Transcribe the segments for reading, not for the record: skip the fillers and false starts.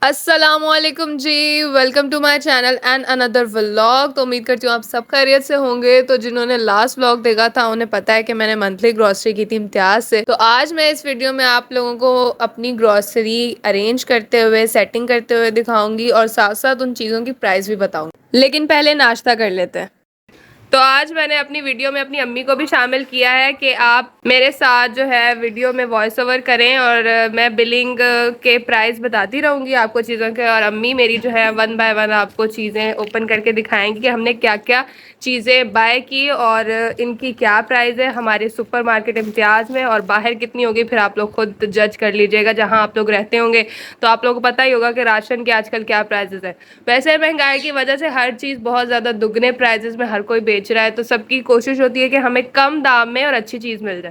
अस्सलामुअलैकुम जी। Welcome to my channel and another vlog. तो उम्मीद करती हूँ आप सब खैरियत से होंगे। तो जिन्होंने लास्ट व्लॉग देखा था उन्हें पता है कि मैंने मंथली ग्रॉसरी की थी इम्तियाज से। तो आज मैं इस वीडियो में आप लोगों को अपनी ग्रॉसरी अरेंज करते हुए, सेटिंग करते हुए दिखाऊंगी और साथ साथ उन चीज़ों की प्राइस भी बताऊंगी। लेकिन पहले नाश्ता कर लेते हैं। तो आज मैंने अपनी वीडियो में अपनी अम्मी को भी शामिल किया है कि आप मेरे साथ जो है वीडियो में वॉइस ओवर करें और मैं बिलिंग के प्राइस बताती रहूँगी आपको चीज़ों के, और अम्मी मेरी जो है वन बाय वन आपको चीज़ें ओपन करके दिखाएंगी कि हमने क्या क्या चीज़ें बाय की और इनकी क्या प्राइस है हमारे सुपर मार्केट इम्तियाज़ में, और बाहर कितनी होगी फिर आप लोग खुद जज कर लीजिएगा। जहाँ आप लोग रहते होंगे तो आप लोगों को पता ही होगा कि राशन के आजकल क्या प्राइजेस है। वैसे महंगाई की वजह से हर चीज़ बहुत ज़्यादा दुगने प्राइजेस में हर कोई बेच रहा है, तो सबकी कोशिश होती है कि हमें कम दाम में और अच्छी चीज़ मिल जाए।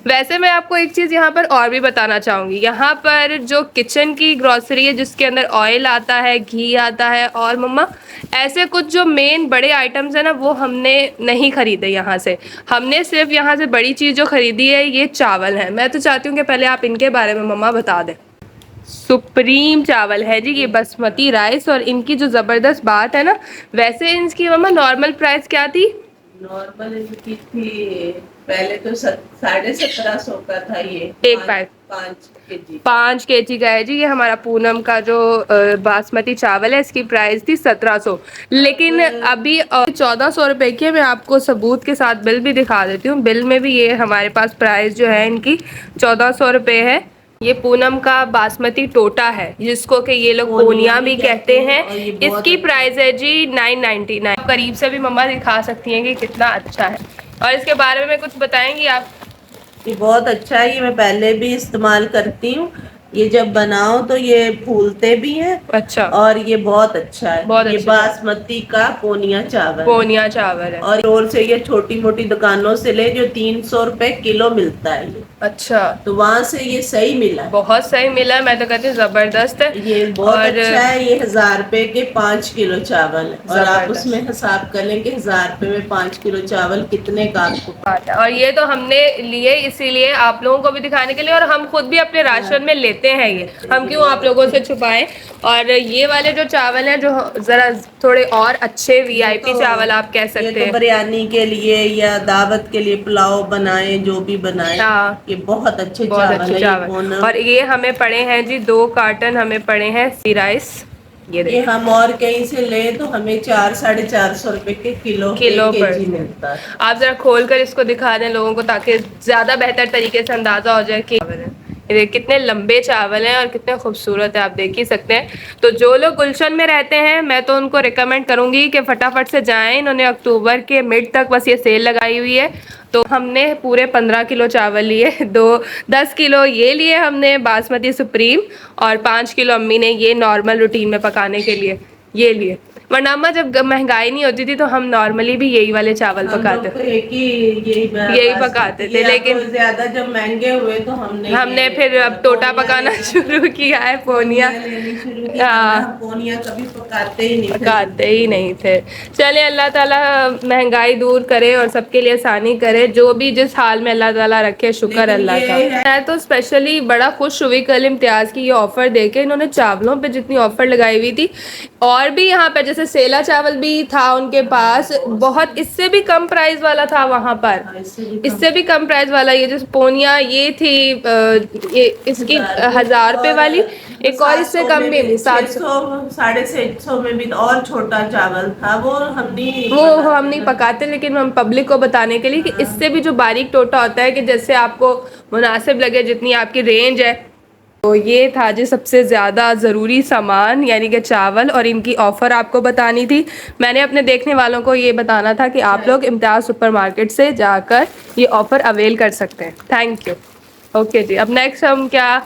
वैसे मैं आपको एक चीज़ यहाँ पर और भी बताना चाहूँगी। यहाँ पर जो किचन की ग्रॉसरी है जिसके अंदर ऑयल आता है, घी आता है और मम्मा ऐसे कुछ जो मेन बड़े आइटम्स है ना, वो हमने नहीं खरीदे यहाँ से। हमने सिर्फ यहाँ से बड़ी चीज़ जो खरीदी है ये चावल है। मैं तो चाहती हूँ कि पहले आप इनके बारे में मम्मा बता दें। सुप्रीम चावल है जी ये, बासमती राइस। और इनकी जो ज़बरदस्त बात है ना, वैसे इनकी मम्मा नॉर्मल प्राइस क्या थी? नॉर्मल इनकी थी पहले तो 1750 का था ये एक पैक 5 केजी। 5 kg का है जी ये हमारा पूनम का जो बासमती चावल है। इसकी प्राइस थी 1700, लेकिन अभी 1400 रुपए की है। मैं आपको सबूत के साथ बिल भी दिखा देती हूँ। बिल में भी ये हमारे पास प्राइस जो है इनकी 1400 रुपए है। ये पूनम का बासमती टोटा है जिसको कि ये लोग पोनिया भी कहते हैं। इसकी प्राइस है जी 999। करीब से भी मम्मा दिखा सकती हैं कि कितना अच्छा है, और इसके बारे में कुछ बताएंगी आप? ये बहुत अच्छा है, ये मैं पहले भी इस्तेमाल करती हूँ। ये जब बनाओ तो ये फूलते भी हैं। अच्छा, और ये बहुत अच्छा है। बहुत ये अच्छा बासमती का पोनिया चावल है। पोनिया चावल है। और स्टोर से ये छोटी मोटी दुकानों से ले जो 300 रुपए किलो मिलता है ये, अच्छा, तो वहाँ से ये सही मिला है। बहुत सही मिला है। मैं तो कहती हूँ जबरदस्त है। ये बहुत और अच्छा है। ये 1000 रुपए के 5 किलो चावल है, और आप जबरदस्त उसमें हिसाब कर लें कि 1000 रुपए में 5 किलो चावल कितने का आपको। बात है। और ये तो हमने लिए इसीलिए आप लोगों को भी दिखाने के लिए, और हम खुद भी अपने राशन में लेते हैं ये, हम क्यों आप लोगों से छुपाएं। और ये वाले जो चावल हैं जो जरा थोड़े और अच्छे वीआईपी चावल आप कह ये सकते तो हैं। बिरयानी के लिए या दावत के लिए पुलाव बनाए, जो भी बनाए, हाँ, ये बहुत अच्छे बहुत चावल अच्छे है। ये चावल। और ये हमें पड़े हैं जी 2 कार्टन हमें पड़े हैं सी राइस। ये ये देखिए हम और कहीं से ले तो हमें 400-450 रुपए के किलो किलो एक पर। केजी मिलता है। आप जरा खोल कर इसको दिखा दें लोगों को ताकि ज्यादा बेहतर तरीके से अंदाजा हो जाए कि चावल है। ये देखिए कितने लंबे चावल हैं और कितने खूबसूरत है, आप देख ही सकते हैं। तो जो लोग गुलशन में रहते हैं मैं तो उनको रिकमेंड करूंगी कि फटाफट से जाएं। इन्होंने अक्टूबर के मिड तक बस ये सेल लगाई हुई है। तो हमने पूरे 15 किलो चावल लिए, दो 10 किलो ये लिए हमने बासमती सुप्रीम, और 5 किलो अम्मी ने ये नॉर्मल रूटीन में पकाने के लिए ये लिए। वरना अम्मा जब महंगाई नहीं होती थी तो हम नॉर्मली भी यही वाले चावल हम पकाते लोग तो एक ही यही पकाते थे, लेकिन ज्यादा जब महंगे हुए तो हमने फिर अब टोटा पकाना शुरू किया है, पोनिया। लेनी शुरू की, वरना हम हाँ, पोनिया कभी पकाते ही नहीं थे। पकाते ही नहीं थे। चले अल्लाह ताला महंगाई दूर करे और सबके लिए आसानी करे, जो भी जिस हाल में अल्लाह ताला रखे, शुक्र लेकिन अल्लाह ये का। है मैं तो स्पेशली बड़ा खुश हुई कल इम्तियाज़ की ये ऑफ़र देके। इन्होंने चावलों पे जितनी ऑफ़र लगाई हुई थी, और भी यहाँ पे जैसे सेला चावल भी था उनके पास, बहुत इससे भी कम प्राइस वाला था वहाँ पर। इससे भी कम प्राइस वाला ये जो पोनिया ये थी, ये इसकी 1000 रुपए वाली। एक और इससे कम भी 700, 650 में भी और छोटा चावल था, वो वो हम नहीं पकाते, लेकिन हम पब्लिक को बताने के लिए कि इससे भी जो बारीक टोटा होता है कि जैसे आपको मुनासिब लगे, जितनी आपकी रेंज है। तो ये था जी सबसे ज़्यादा ज़रूरी सामान, यानी कि चावल, और इनकी ऑफ़र आपको बतानी थी। मैंने अपने देखने वालों को ये बताना था कि आप लोग इम्तियाज़ सुपरमार्केट से जाकर ये ऑफ़र अवेल कर सकते हैं। Thank you. ओके जी, अब नेक्स्ट हम क्या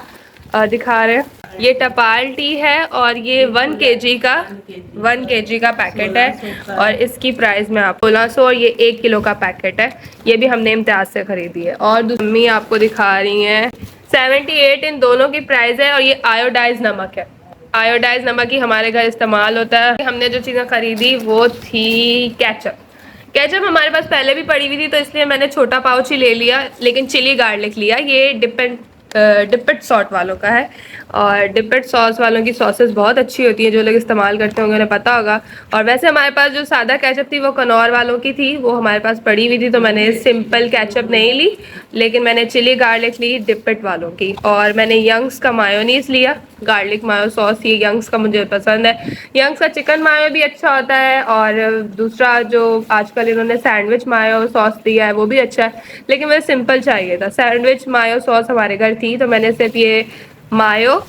दिखा रहे हैं? ये टपाल टी है और ये 1 kg का पैकेट है, और इसकी प्राइस में आप 1600, और ये 1 किलो का पैकेट है। ये भी हमने इम्तियाज़ से ख़रीदी है। और दूसरी आपको दिखा रही हैं 78 इन दोनों की प्राइस है। और ये आयोडाइज नमक है, आयोडाइज नमक ही हमारे घर इस्तेमाल होता है। हमने जो चीज़ें ख़रीदी वो थी केचप। केचप हमारे पास पहले भी पड़ी हुई थी तो इसलिए मैंने छोटा पाउच ही ले लिया, लेकिन चिली गार्लिक लिया। ये डिपेंड डिपिट सॉल्ट वालों का है। और डिपिट सॉस वालों की सॉसेस बहुत अच्छी होती है, जो लोग इस्तेमाल करते होंगे उन्हें पता होगा। और वैसे हमारे पास जो सादा केचप थी वो कनौर वालों की थी, वो हमारे पास पड़ी हुई थी, तो मैंने सिंपल केचप नहीं ली, लेकिन मैंने चिली गार्लिक ली डिपिट वालों की। और मैंने यंग्स का मायोनीज लिया, गार्लिक मायो सॉस, ये यंग्स का मुझे पसंद है। यंग्स का चिकन मायो भी अच्छा होता है, और दूसरा जो आजकल इन्होंने सैंडविच मायो सॉस दिया है वो भी अच्छा है, लेकिन मुझे सिंपल चाहिए था। सैंडविच मायो सॉस हमारे घर थी, तो मैंने सिर्फ ये मायो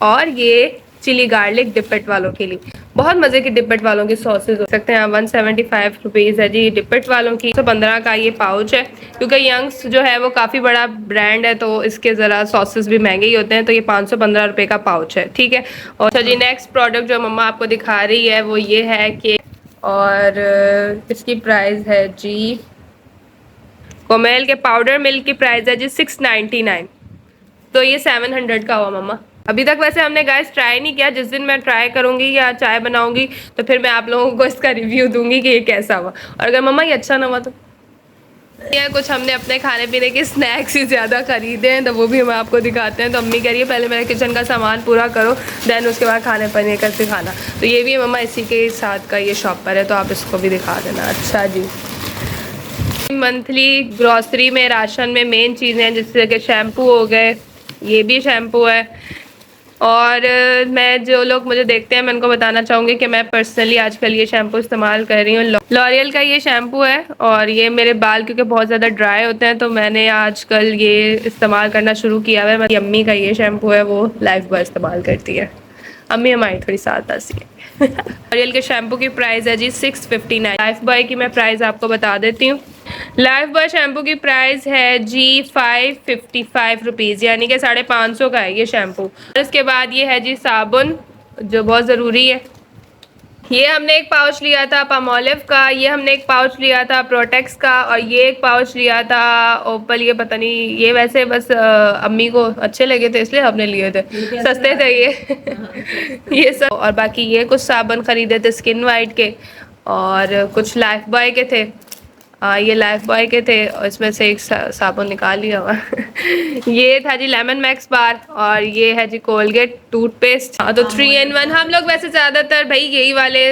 और ये चिली गार्लिक डिपिट वालों के लिए। बहुत मजे की डिपिट वालों की सॉसेज हो सकते हैं। 175 रुपीज़ है जी डिपिट वालों की। 115 का ये पाउच है, क्योंकि यंग्स जो है वो काफ़ी बड़ा ब्रांड है, तो इसके ज़रा सॉसेस भी महंगे ही होते हैं, तो ये 515 रुपये का पाउच है, ठीक है। और अच्छा जी, नेक्स्ट प्रोडक्ट जो मम्मा आपको दिखा रही है वो ये है कि, और इसकी प्राइस है जी, कोमेल के पाउडर मिल्क की प्राइस है जी 699, तो ये 700 का हुआ मम्मा। अभी तक वैसे हमने गाइस ट्राई नहीं किया, जिस दिन मैं ट्राई करूंगी या चाय बनाऊंगी तो फिर मैं आप लोगों को इसका रिव्यू दूंगी कि ये कैसा हुआ। और अगर मम्मा ये अच्छा ना हुआ तो ये कुछ हमने अपने खाने पीने के स्नैक्स ही ज़्यादा खरीदे हैं, तो वो भी हम आपको दिखाते हैं। तो अम्मी कह रही है पहले मेरे किचन का सामान पूरा करो, देन उसके बाद खाने पीने का सिखाना। तो ये भी मम्मा इसी के साथ का ये शॉप पर है, तो आप इसको भी दिखा देना। अच्छा जी, मंथली ग्रॉसरी में राशन में मेन चीज़ें हैं, जैसे कि शैम्पू हो गए, ये भी शैम्पू है। और मैं, जो लोग मुझे देखते हैं मैं उनको बताना चाहूँगी कि मैं पर्सनली आजकल ये शैम्पू इस्तेमाल कर रही हूँ। लॉरियल का ये शैम्पू है, और ये मेरे बाल क्योंकि बहुत ज़्यादा ड्राई होते हैं, तो मैंने आजकल ये इस्तेमाल करना शुरू किया है। मेरी अम्मी का ये शैम्पू है, वो लाइफ बॉय इस्तेमाल करती है। अम्मी हमारी थोड़ी साथ आसी है। लॉरियल के शैम्पू की प्राइस है जी 659। लाइफ बॉय की मैं प्राइस आपको बता देती हूँ। लाइफ बॉय शैम्पू की प्राइस है जी 555 रुपीज़, यानी कि 550 का है ये शैम्पू। और इसके बाद ये है जी साबुन, जो बहुत ज़रूरी है। ये हमने एक पाउच लिया था पामोलिव का, ये हमने एक पाउच लिया था प्रोटेक्स का, और ये एक पाउच लिया था ओपल। ये पता नहीं, ये वैसे बस अम्मी को अच्छे लगे थे इसलिए हमने लिए थे, सस्ते थे ये। ये सब, और बाकी ये कुछ साबुन खरीदे थे स्किन वाइट के, और कुछ लाइफ बॉय के थे। ये लाइफ बॉय के थे, और इसमें से एक साबुन निकाल लिया हुआ। ये था जी लेमन मैक्स बार, और ये है जी कोलगेट टूथपेस्ट। तो 3 in 1 हम लोग वैसे ज़्यादातर भाई यही वाले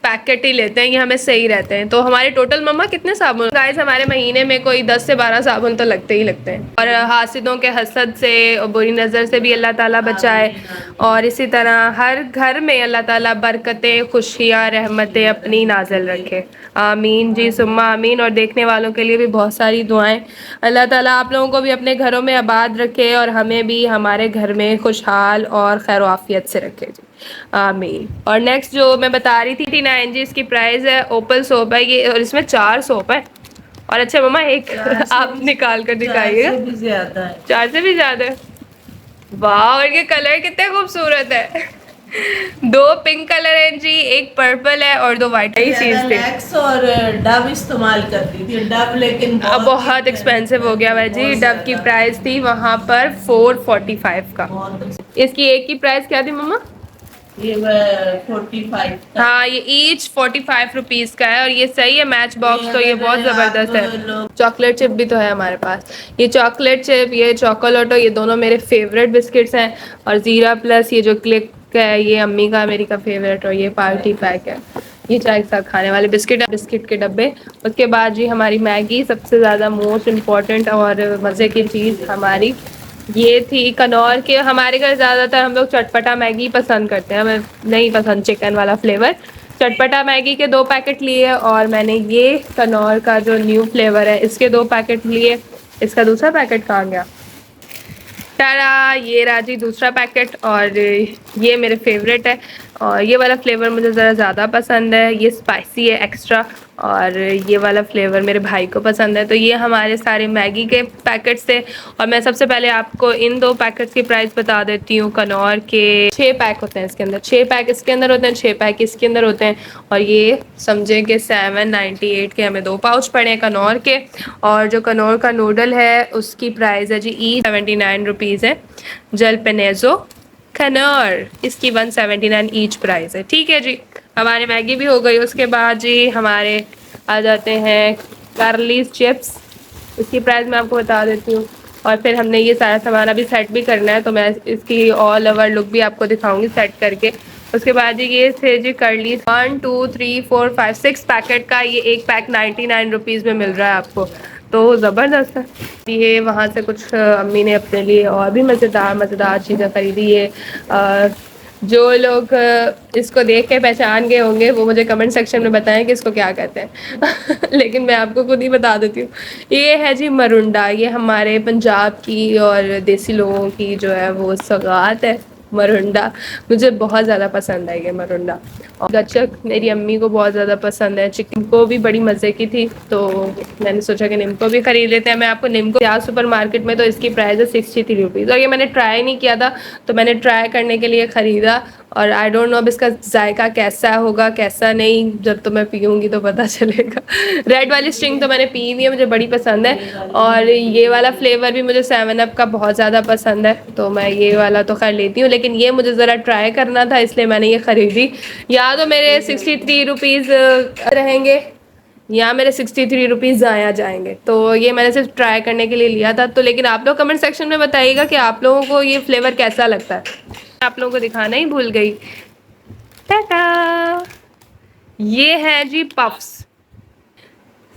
पैकेट ही लेते हैं, ये हमें सही रहते हैं। तो हमारे टोटल मम्मा कितने साबुन गाइस, हमारे महीने में कोई 10 से 12 साबुन तो लगते ही लगते हैं। और हासिदों के हसद से और बुरी नज़र से भी अल्लाह ताला बचाए, और इसी तरह हर घर में अल्लाह ताला बरकतें, खुशियाँ, रहमतें अपनी नाज़िल रखे। आमीन जी सुम्मा आमीन। और देखने वालों के लिए भी बहुत सारी दुआएं। अल्लाह ताला आप लोगों को भी अपने घरों में आबाद रखे, और हमें भी हमारे घर में खुशहाल और खैर आफियत से रखे जी, आमीन। और नेक्स्ट जो मैं बता रही थी 9 जी, इसकी प्राइस है। ओपल सोप है ये, और इसमें 4 सोप है। और अच्छा मम्मा एक आप निकाल कर दिखाइएगा। 4 से भी ज़्यादा है, वाह। और ये कलर कितने खूबसूरत है। 2 पिंक कलर है जी, एक पर्पल है और 2 वाइट। यही चीज थी। लैक्स और डव इस्तेमाल करती थी डव, लेकिन अब बहुत एक्सपेंसिव हो गया है जी। डव की प्राइस थी वहाँ पर 445 का। इसकी एक की प्राइस क्या थी मम्मा? ये 45। हाँ, ये ईच 45 रुपीज़ का है, और ये सही है मैच बॉक्स, तो ये बहुत ज़बरदस्त है। चॉकलेट चिप भी तो है हमारे पास। ये चॉकलेट चिप, ये चॉकोलेटो, ये दोनों मेरे फेवरेट बिस्किट्स हैं। और ज़ीरा प्लस ये जो क्लिक है, ये अम्मी का मेरी का फेवरेट। और ये पार्टी पैक है, ये चाय के साथ खाने वाले बिस्किट के डब्बे। उसके बाद जी हमारी मैगी, सबसे ज़्यादा मोस्ट इम्पॉर्टेंट और मज़े की चीज़ हमारी ये थी कनौर के। हमारे घर ज़्यादातर हम लोग चटपटा मैगी पसंद करते हैं, हमें नहीं पसंद चिकन वाला फ्लेवर। चटपटा मैगी के 2 पैकेट लिए, और मैंने ये कनौर का जो न्यू फ्लेवर है इसके 2 पैकेट लिए। इसका दूसरा पैकेट कहाँ गया? टारा, ये राजी दूसरा पैकेट। और ये मेरे फेवरेट है, और ये वाला फ्लेवर मुझे ज़रा ज़्यादा पसंद है, ये स्पाइसी है एक्स्ट्रा। और ये वाला फ्लेवर मेरे भाई को पसंद है। तो ये हमारे सारे मैगी के पैकेट्स थे। और मैं सबसे पहले आपको इन 2 पैकेट्स की प्राइस बता देती हूँ। कनौर के 6 पैक होते हैं इसके अंदर, 6 पैक इसके अंदर होते हैं, 6 पैक इसके अंदर होते हैं। और ये समझें कि 798 के हमें 2 पाउच पड़े हैं कनौर के। और जो कनौर का नूडल है उसकी प्राइस है जी 79 रुपीज़ है। जलपेनेज़ो कनौर, इसकी 179 ईच प्राइस है, ठीक है जी। हमारी मैगी भी हो गई। उसके बाद जी हमारे आ जाते हैं कार्लीज चिप्स। इसकी प्राइस मैं आपको बता देती हूँ। और फिर हमने ये सारा सामान अभी सेट भी करना है, तो मैं इसकी ऑल ओवर लुक भी आपको दिखाऊंगी सेट करके। उसके बाद ये थे जी कर्ली 1 2 3 4 5 6 पैकेट का, ये एक पैक 99 रुपीज़ में मिल रहा है आपको, तो ज़बरदस्त है। ये वहाँ से कुछ अम्मी ने अपने लिए और भी मज़ेदार मज़ेदार चीज़ें खरीदी है। जो लोग इसको देख के पहचान गए होंगे वो मुझे कमेंट सेक्शन में बताएं कि इसको क्या कहते हैं लेकिन मैं आपको खुद ही बता देती हूँ। ये है जी मरुंडा, ये हमारे पंजाब की और देसी लोगों की जो है वो सौगात है मरुंडा। मुझे बहुत ज़्यादा पसंद है ये मरुंडा। और गच्चक मेरी अम्मी को बहुत ज़्यादा पसंद है, चिकन को भी बड़ी मज़े की थी, तो मैंने सोचा कि निम्को भी ख़रीद लेते हैं। मैं आपको निम्को या सुपर मार्केट में तो इसकी प्राइस है 63 रुपीज़, और ये मैंने ट्राई नहीं किया था, तो मैंने ट्राई करने के लिए ख़रीदा। और आई डोंट नो अब इसका जायका कैसा होगा कैसा नहीं, जब तो मैं पीऊँगी तो पता चलेगा। रेड वाली स्ट्रिंग तो मैंने पी हुई है, मुझे बड़ी पसंद है, और ये वाला फ्लेवर भी मुझे 7 अप का बहुत ज़्यादा पसंद है, तो मैं ये वाला तो खैर लेती हूँ, लेकिन ये मुझे ज़रा ट्राई करना था इसलिए मैंने ये ख़रीदी। या तो मेरे 63 रुपीज़ रहेंगे या मेरे 63 रुपीज़ ज़ाया जाएंगे, तो ये मैंने सिर्फ ट्राई करने के लिए लिया था। तो लेकिन आप लोग कमेंट सेक्शन में बताइएगा कि आप लोगों को ये फ्लेवर कैसा लगता है। आप लोगों को दिखाना ही भूल गई, टाटा। ये है जी पफ्स,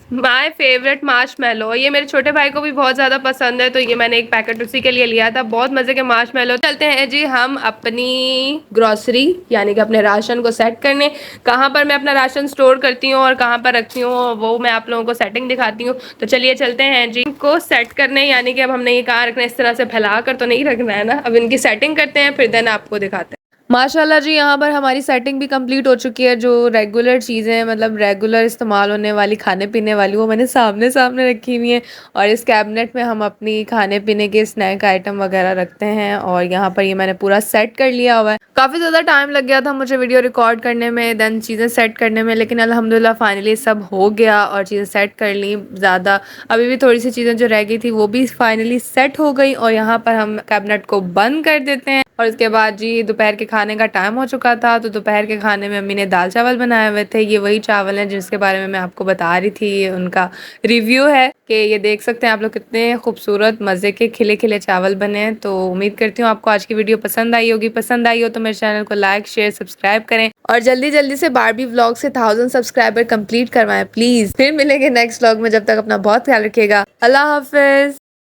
माय फेवरेट मार्शमैलो। ये मेरे छोटे भाई को भी बहुत ज़्यादा पसंद है, तो ये मैंने एक पैकेट उसी के लिए लिया था। बहुत मज़े के मार्शमैलो। चलते हैं जी हम अपनी ग्रॉसरी यानी कि अपने राशन को सेट करने। कहाँ पर मैं अपना राशन स्टोर करती हूँ और कहाँ पर रखती हूँ वो मैं आप लोगों को सेटिंग दिखाती हूँ। तो चलिए चलते हैं जी को सेट करने, यानी कि अब हमने ये कहाँ रखना है, इस तरह से फैला कर तो नहीं रखना है ना। अब इनकी सेटिंग करते हैं फिर देन आपको दिखाते हैं। माशाल्लाह जी, यहाँ पर हमारी सेटिंग भी कंप्लीट हो चुकी है। जो रेगुलर चीज़ें मतलब रेगुलर इस्तेमाल होने वाली खाने पीने वाली वो मैंने सामने सामने रखी हुई हैं, और इस कैबिनेट में हम अपनी खाने पीने के स्नैक आइटम वगैरह रखते हैं। और यहाँ पर ये मैंने पूरा सेट कर लिया हुआ है। काफ़ी ज़्यादा टाइम लग गया था मुझे वीडियो रिकॉर्ड करने में, देन चीज़ें सेट करने में, लेकिन अल्हम्दुलिल्लाह फाइनली सब हो गया और चीज़ें सेट कर ली। ज़्यादा अभी भी थोड़ी सी चीज़ें जो रह गई थी वो भी फाइनली सेट हो गई, और यहाँ पर हम कैबिनेट को बंद कर देते हैं। और उसके बाद जी दोपहर के खाने का टाइम हो चुका था, तो दोपहर के खाने में अम्मी ने दाल चावल बनाए हुए थे। ये वही चावल हैं जिसके बारे में मैं आपको बता रही थी, ये उनका रिव्यू है कि ये देख सकते हैं आप लोग कितने खूबसूरत मज़े के खिले खिले चावल बने हैं। तो उम्मीद करती हूँ आपको आज की वीडियो पसंद आई होगी। पसंद आई हो तो मेरे चैनल को लाइक शेयर सब्सक्राइब करें, और जल्दी जल्दी से बारबी व्लॉग से 1000 सब्सक्राइबर कंप्लीट करवाएं प्लीज़। फिर मिलेंगे नेक्स्ट व्लॉग में, जब तक अपना बहुत ख्याल रखिएगा। अल्लाह हाफिज़।